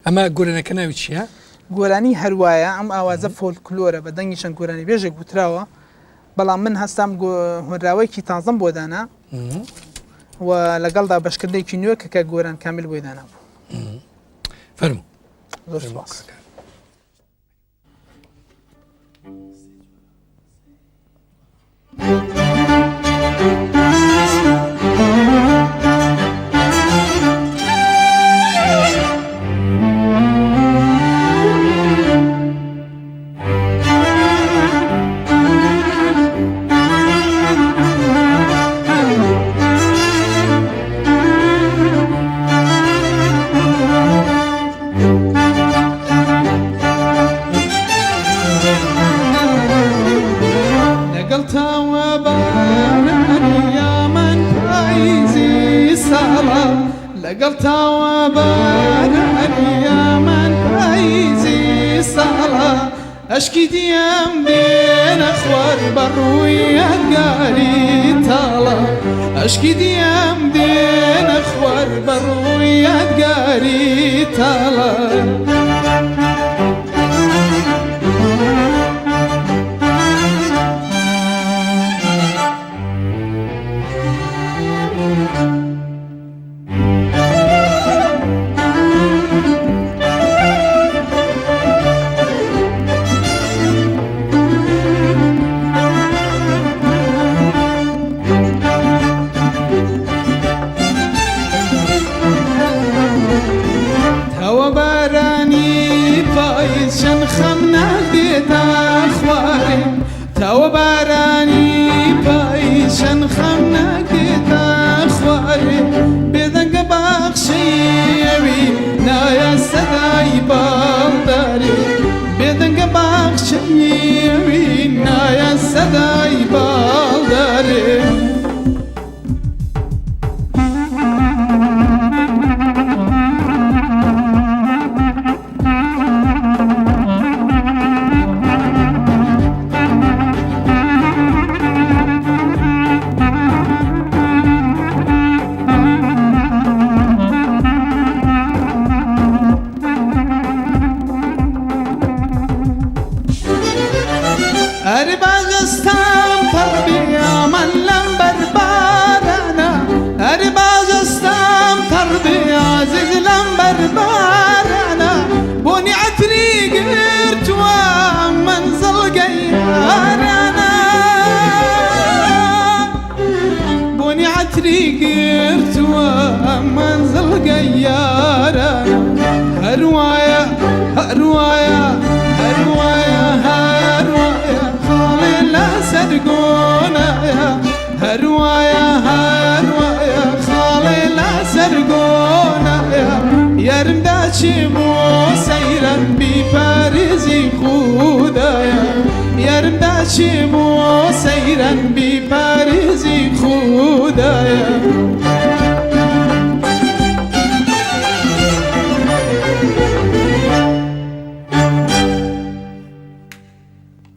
ئەمە گۆرانەکە ناوی چییە؟ گۆرانی هەروایە ئەم ئاوازە فۆلکلۆرە بە دەنگی چەند گۆرانی بێژێک گوتراوە بەڵام من هەستام هۆنراوەیەکی تازەم بۆ دانا و لەگەڵدا بەشکردەیەکی نوێ کە گۆران کامل بۆی دانا بوو. فەرموو. زۆر سوپاس. لەگەڵ تاوەبارانی یامان پاییزی ساڵە ئەشکی دیم دێنە خوار بەڕووی یادگاری تاڵە ئەشکی دیم دێنە خوار بەڕووی یادگاری تاڵە تاوەبارانی پاییشەن خەم ناکێتە خوارێ بێدەنگە باخشەیەوی نایە سەدای باڵدارێ بێدەنگە باخشەیەوی نایە سەدای باڵدارێ هەر باغستان پەڕبێ من لەم بەربارانە هەر باغستان پەڕبێ عەزیز لەم بەربارانە بۆنی عەتری گرتووە مەنزڵگەی یارانە بۆنی عەتری گرتووە مەنزڵگەی یارانە هەروایە هەروایە هەروایە سرگونايا هروايا هروايا خالي لا سرگونايا يرم داشي مو سيرا ببارزي خدايا يرم داشي مو سيرا ببارزي خدايا